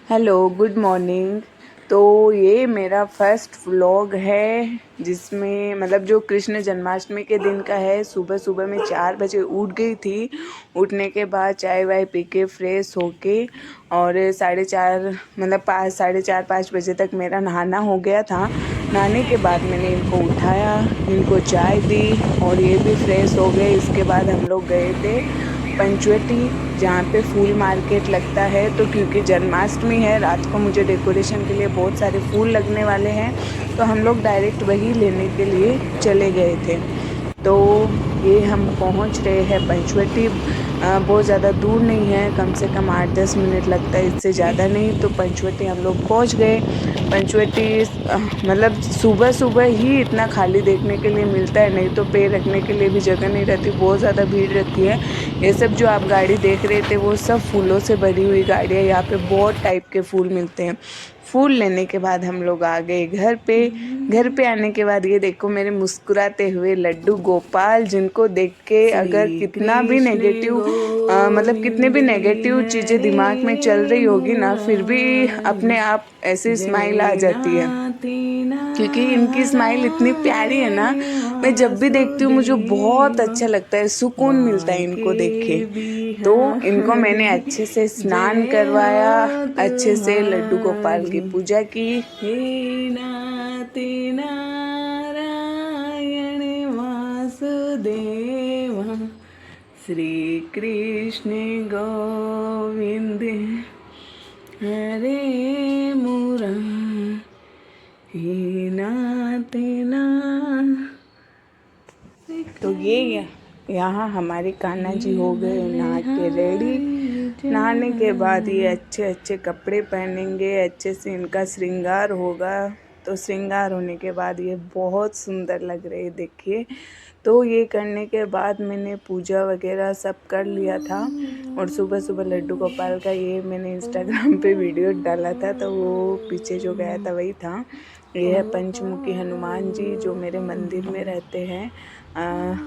Hello, good morning. तो ये मेरा फर्स्ट व्लॉग है जिसमें मतलब जो कृष्ण जन्माष्टमी के दिन का है। सुबह सुबह मैं 4 बजे उठ गई थी। उठने के बाद चाय वाय पी के फ्रेश होके और 4:30 मतलब 4:30-5 बजे तक मेरा नहाना हो गया था। नहाने के बाद मैंने इनको उठाया, इनको चाय दी और ये भी फ्रेश हो गए। इसके बाद हम लोग गए थे पंचवटी, जहाँ पे फूल मार्केट लगता है। तो क्योंकि जन्माष्टमी है, रात को मुझे डेकोरेशन के लिए बहुत सारे फूल लगने वाले हैं, तो हम लोग डायरेक्ट वही लेने के लिए चले गए थे। तो ये हम पहुंच रहे हैं पंचवटी। बहुत ज़्यादा दूर नहीं है, कम से कम 8-10 मिनट लगता है, इससे ज़्यादा नहीं। तो पंचवटी हम लोग पहुंच गए। पंचवटी मतलब सुबह सुबह ही इतना खाली देखने के लिए मिलता है, नहीं तो पैर रखने के लिए भी जगह नहीं रहती, बहुत ज़्यादा भीड़ रहती है। ये सब जो आप गाड़ी देख रहे थे वो सब फूलों से भरी हुई गाड़ियाँ। यहाँ पे बहुत टाइप के फूल मिलते हैं। फूल लेने के बाद हम लोग आ गए घर पे। घर पे आने के बाद ये देखो मेरे मुस्कुराते हुए लड्डू गोपाल, जिनको देख के अगर कितना भी नेगेटिव मतलब कितने भी नेगेटिव चीज़ें दिमाग में चल रही होगी ना, फिर भी अपने आप ऐसी स्माइल आ जाती है, क्योंकि इनकी स्माइल इतनी प्यारी है ना। मैं जब भी देखती हूँ मुझे बहुत अच्छा लगता है, सुकून मिलता है इनको देख के। तो इनको मैंने अच्छे से स्नान करवाया, अच्छे से लड्डू गोपाल की पूजा की। हे नाते नारायण वासुदेवा श्री कृष्ण गोविंद हरे मुरारी नाते ना। तो ये यहाँ हमारे कान्हा जी हो गए नहा के रेडी। नहाने के बाद ये अच्छे अच्छे कपड़े पहनेंगे, अच्छे से इनका श्रृंगार होगा। तो श्रृंगार होने के बाद ये बहुत सुंदर लग रहे हैं, देखिए। तो ये करने के बाद मैंने पूजा वगैरह सब कर लिया था। और सुबह सुबह लड्डू गोपाल का ये मैंने इंस्टाग्राम पे वीडियो डाला था, तो वो पीछे जो गया था वही था। ये है पंचमुखी हनुमान जी जो मेरे मंदिर में रहते हैं।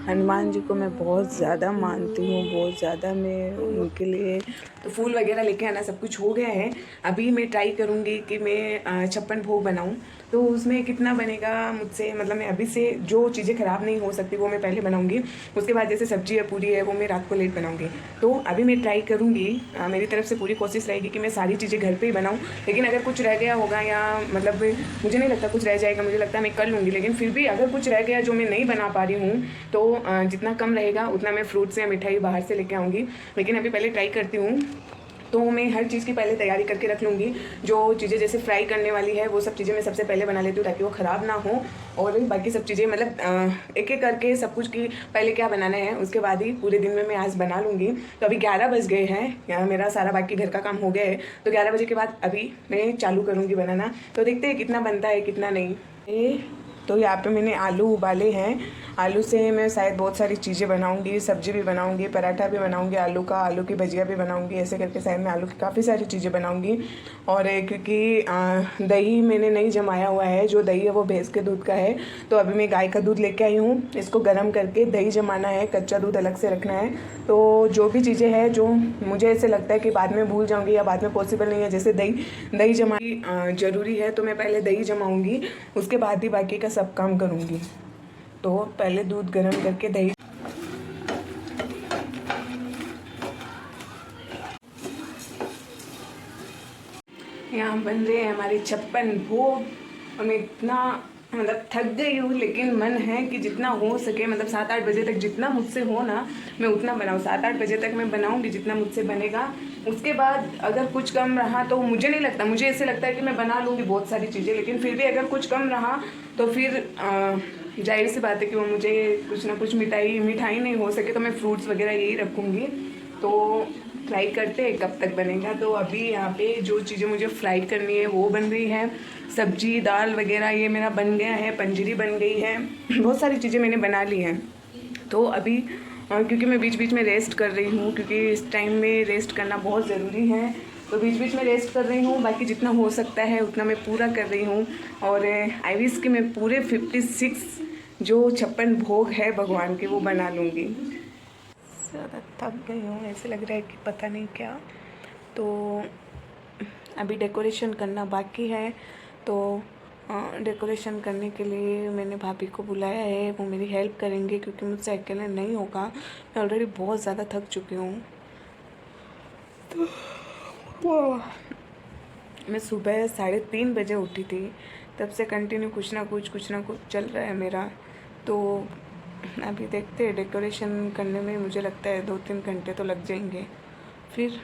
हनुमान जी को मैं बहुत ज़्यादा मानती हूँ, बहुत ज़्यादा। मैं उनके लिए तो फूल वगैरह लेके आना सब कुछ हो गया है। अभी मैं ट्राई करूँगी कि मैं 56 भोग बनाऊँ। तो उसमें कितना बनेगा मुझसे, मतलब मैं अभी से जो चीज़ें ख़राब नहीं हो सकती वो मैं पहले बनाऊँगी। उसके बाद जैसे सब्जी है पूरी है वो मैं रात को लेट बनाऊँगी। तो अभी मैं ट्राई करूँगी, मेरी तरफ से पूरी कोशिश रहेगी कि मैं सारी चीज़ें घर पे ही बनाऊँ। लेकिन अगर कुछ रह गया होगा या मतलब मुझे नहीं लगता कुछ रह जाएगा, मुझे लगता है मैं कर लूँगी। लेकिन फिर भी अगर कुछ रह गया जो मैं नहीं बना पा रही हूँ, तो जितना कम रहेगा उतना मैं फ्रूट्स या मिठाई बाहर से लेके आऊँगी। लेकिन अभी पहले ट्राई करती हूँ। तो मैं हर चीज़ की पहले तैयारी करके रख लूँगी। जो चीज़ें जैसे फ्राई करने वाली है वो सब चीज़ें मैं सबसे पहले बना लेती हूँ ताकि वो ख़राब ना हो। और बाकी सब चीज़ें मतलब एक एक करके सब कुछ की पहले क्या बनाना है उसके बाद ही पूरे दिन में मैं आज बना लूँगी। तो अभी 11 बज गए हैं, मेरा सारा बाकी घर का काम हो गया है। तो 11 बजे के बाद अभी मैं चालू करूँगी बनाना। तो देखते हैं कितना बनता है कितना नहीं। तो यहाँ पे मैंने आलू उबाले हैं। आलू से मैं शायद बहुत सारी चीज़ें बनाऊंगी, सब्जी भी बनाऊंगी, पराठा भी बनाऊंगी आलू का, आलू की भजिया भी बनाऊंगी। ऐसे करके शायद मैं आलू की काफ़ी सारी चीज़ें बनाऊंगी। और क्योंकि दही मैंने नहीं जमाया हुआ है, जो दही है वो भैंस के दूध का है। तो अभी मैं गाय का दूध लेके आई हूँ, इसको गर्म करके दही जमाना है, कच्चा दूध अलग से रखना है। तो जो भी चीज़ें हैं जो मुझे ऐसे लगता है कि बाद में भूल जाऊँगी या बाद में पॉसिबल नहीं है, जैसे दही जमानी ज़रूरी है, तो मैं पहले दही जमाऊँगी, उसके बाद ही बाकी का सब काम करूँगी। तो पहले दूध गर्म करके दही। यहाँ बन रहे हैं हमारे 56 भोग। और मैं इतना मतलब थक गई हूँ, लेकिन मन है कि जितना हो सके मतलब 7-8 बजे तक जितना मुझसे हो ना मैं उतना बनाऊँ। 7-8 बजे तक मैं बनाऊँगी जितना मुझसे बनेगा। उसके बाद अगर कुछ कम रहा तो मुझे नहीं लगता, मुझे ऐसे लगता है कि मैं बना लूँगी बहुत सारी चीज़ें। लेकिन फिर भी अगर कुछ कम रहा तो फिर जाहिर सी बात है कि वो मुझे कुछ ना कुछ मिठाई नहीं हो सके तो मैं फ्रूट्स वगैरह यही रखूँगी। तो फ्राई करते हैं कब तक बनेगा। तो अभी यहाँ पे जो चीज़ें मुझे फ्राई करनी है वो बन रही है। सब्जी दाल वगैरह ये मेरा बन गया है, पंजीरी बन गई है, बहुत सारी चीज़ें मैंने बना ली हैं। तो अभी क्योंकि मैं बीच बीच में रेस्ट कर रही हूँ, क्योंकि इस टाइम में रेस्ट करना बहुत ज़रूरी है, तो बीच बीच में रेस्ट कर रही हूँ। बाकी जितना हो सकता है उतना मैं पूरा कर रही हूँ। और आई विश कि मैं पूरे 56 जो 56 भोग है भगवान के वो बना लूँगी। ज़्यादा थक गई हूँ, ऐसे लग रहा है कि पता नहीं क्या। तो अभी डेकोरेशन करना बाकी है, तो डेकोरेशन करने के लिए मैंने भाभी को बुलाया है, वो मेरी हेल्प करेंगे क्योंकि मुझसे अकेले नहीं होगा। मैं ऑलरेडी बहुत ज़्यादा थक चुकी हूँ। तो मैं सुबह 3:30 बजे उठी थी, तब से कंटिन्यू कुछ ना कुछ चल रहा है मेरा। तो अभी देखते हैं, डेकोरेशन करने में मुझे लगता है 2-3 घंटे तो लग जाएंगे। फिर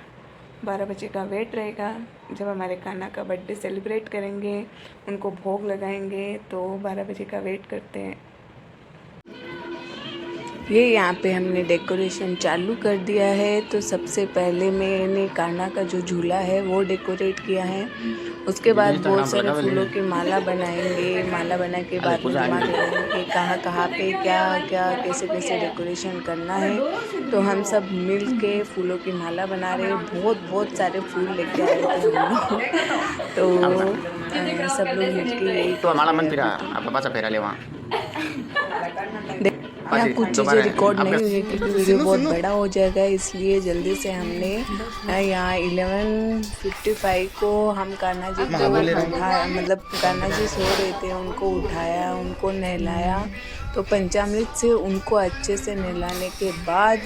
12 बजे का वेट रहेगा, जब हमारे कान्हा का बर्थडे सेलिब्रेट करेंगे, उनको भोग लगाएंगे, तो 12 बजे का वेट करते हैं। ये यहाँ पे हमने डेकोरेशन चालू कर दिया है। तो सबसे पहले मैंने कान्हा का जो झूला है वो डेकोरेट किया है। उसके बाद बहुत सारे फूलों की माला बनाएंगे। माला बना के बाद में दिमाग लगाएंगे कहाँ पे क्या कैसे डेकोरेशन करना है। तो हम सब मिल के फूलों की माला बना रहे हैं। बहुत सारे फूल लेके आए थे हम लोग। तो सब लोग मिल के तो हमारा मन फिरा, आप पापा से फेरा ले वहाँ। यहाँ कुछ चीज़ें रिकॉर्ड नहीं हुई है क्योंकि वीडियो बहुत बड़ा हो जाएगा, इसलिए जल्दी से हमने यहाँ 11:55 को हम कान्हा जी को उठाया, मतलब कान्हा जी सो रहे थे, उनको उठाया, उनको नहलाया। तो पंचामृत से उनको अच्छे से नहलाने के बाद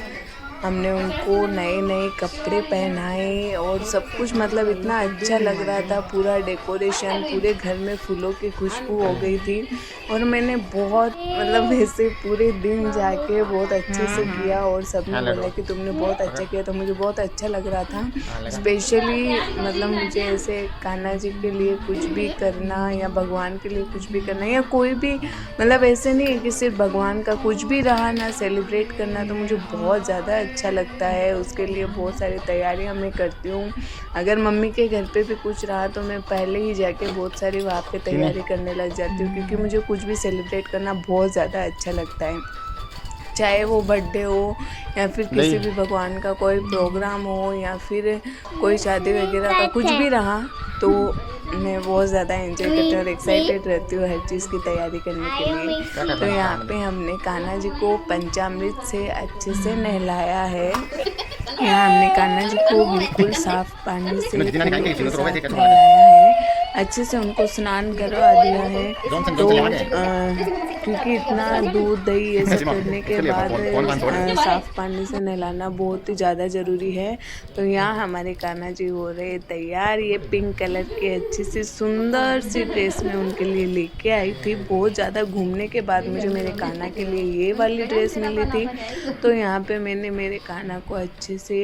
हमने उनको नए कपड़े पहनाए और सब कुछ, मतलब इतना अच्छा लग रहा था। पूरा डेकोरेशन, पूरे घर में फूलों की खुशबू हो गई थी। और मैंने बहुत, मतलब वैसे पूरे दिन जाके बहुत अच्छे से किया और सबने बोला कि तुमने बहुत अच्छा किया, तो मुझे बहुत अच्छा लग रहा था। स्पेशली मतलब मुझे ऐसे कान्हा जी के लिए कुछ भी करना या भगवान के लिए कुछ भी करना या कोई भी, मतलब ऐसे नहीं है कि सिर्फ भगवान का कुछ भी रहा ना सेलिब्रेट करना, तो मुझे बहुत ज़्यादा अच्छा लगता है। उसके लिए बहुत सारी तैयारियां मैं करती हूँ। अगर मम्मी के घर पे भी कुछ रहा तो मैं पहले ही जाके बहुत सारी वहाँ पे तैयारी करने लग जाती हूँ, क्योंकि मुझे कुछ भी सेलिब्रेट करना बहुत ज़्यादा अच्छा लगता है। चाहे वो बर्थडे हो या फिर किसी भी भगवान का कोई प्रोग्राम हो या फिर कोई शादी वगैरह का कुछ भी रहा, तो मैं बहुत ज़्यादा एंजॉय करती हूँ और एक्साइटेड रहती हूँ हर चीज़ की तैयारी करने के लिए। तो यहाँ पे हमने कान्हा जी को पंचामृत से अच्छे से नहलाया है। यहाँ हमने कान्हा जी को बिल्कुल साफ पानी से नहलाया है, अच्छे से उनको स्नान करवा दिया है। तो क्योंकि इतना दूध दही ये सब करने के बाद साफ़ पानी से नहलाना बहुत ही ज़्यादा ज़रूरी है। तो यहाँ हमारे कान्हा जी हो रहे तैयार। ये पिंक कलर के अच्छी सी सुंदर सी ड्रेस में उनके लिए लेके आई थी। बहुत ज़्यादा घूमने के बाद मुझे मेरे कान्हा के लिए ये वाली ड्रेस मिली थी। तो यहाँ पे मैंने मेरे कान्हा को अच्छे से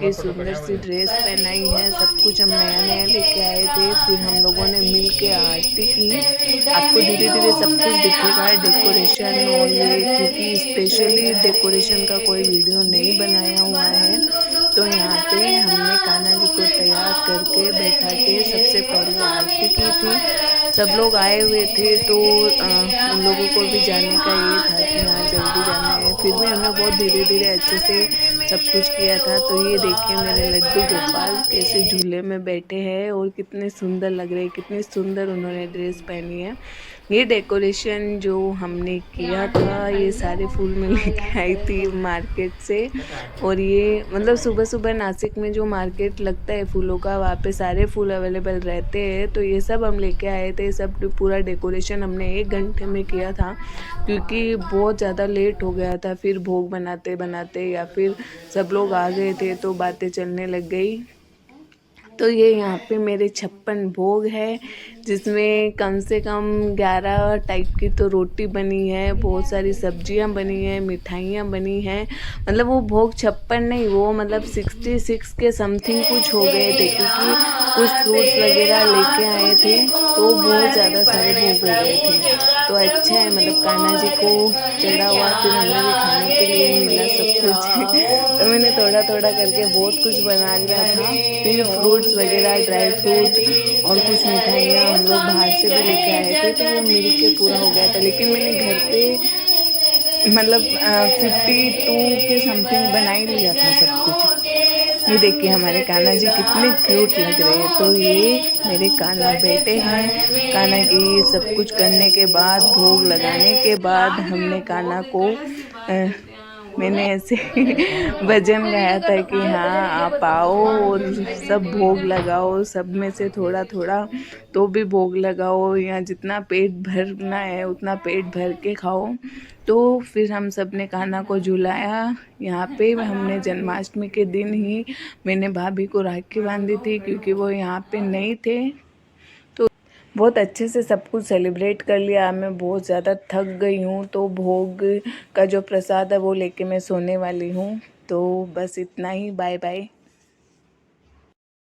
ये सुंदर सी ड्रेस पहनाई है। सब कुछ हम नया लेके आए थे। फिर हम लोगों ने मिल के आरती की। आपको धीरे धीरे सब कुछ दिखेगा डेकोरेशन और ये, क्योंकि स्पेशली डेकोरेशन का कोई वीडियो नहीं बनाया हुआ है। तो यहाँ पे हमने कान्हा जी को तैयार करके बैठा के सबसे पहले आरती की थी। सब लोग आए हुए थे, तो उन लोगों को भी जाने का ये था कि हाँ जल्दी जाना है। फिर भी हमने बहुत धीरे धीरे अच्छे से सब कुछ किया था। तो ये देखिए मेरे लड्डू गोपाल कैसे झूले में बैठे हैं और कितने सुंदर लग रहे हैं, कितनी सुंदर उन्होंने ड्रेस पहनी है। ये डेकोरेशन जो हमने किया था, ये सारे फूल मैं लेके आई थी मार्केट से। और ये मतलब सुबह सुबह नासिक में जो मार्केट लगता है फूलों का, वहाँ पे सारे फूल अवेलेबल रहते हैं। तो ये सब हम लेके आए थे। सब पूरा डेकोरेशन हमने 1 घंटे में किया था, क्योंकि बहुत ज़्यादा लेट हो गया था। फिर भोग बनाते बनाते या फिर सब लोग आ गए थे तो बातें चलने लग गई। तो ये यहाँ पे मेरे 56 भोग है, जिसमें कम से कम 11 टाइप की तो रोटी बनी है, बहुत सारी सब्जियां बनी हैं, मिठाइयाँ बनी हैं। मतलब वो भोग 56 नहीं, वो मतलब 66 के समथिंग कुछ हो गए थे, क्योंकि कुछ फ्रूट्स वगैरह लेके आए थे तो बहुत ज़्यादा सारे भोग हो गए थे। तो अच्छा है, मतलब कान्हा जी को चढ़ा हुआ, फिर हमें भी खाने के लिए मिला सब कुछ। तो मैंने थोड़ा थोड़ा करके बहुत कुछ बना लिया था। फिर फ्रूट्स वगैरह, ड्राई फ्रूट और कुछ मिठाइयाँ हम लोग बाहर से भी लेके आए थे, तो वो मिल के पूरा हो गया था। लेकिन मैंने घर पे मतलब 52 के समथिंग बना ही लिया था सब कुछ। ये देखिए हमारे कान्हा जी कितने क्यूट लग रहे हैं। तो ये मेरे कान्हा बेटे हैं। कान्हा की सब कुछ करने के बाद, भोग लगाने के बाद, हमने कान्हा को मैंने ऐसे भजन गाया था कि हाँ आप आओ और सब भोग लगाओ, सब में से थोड़ा थोड़ा तो भी भोग लगाओ, या जितना पेट भरना है उतना पेट भर के खाओ। तो फिर हम सब ने कान्हा को झुलाया। यहाँ पे हमने जन्माष्टमी के दिन ही मैंने भाभी को राखी बांधी थी, क्योंकि वो यहाँ पे नहीं थे। तो बहुत अच्छे से सब कुछ सेलिब्रेट कर लिया। मैं बहुत ज़्यादा थक गई हूँ, तो भोग का जो प्रसाद है वो लेके मैं सोने वाली हूँ। तो बस इतना ही, बाय बाय।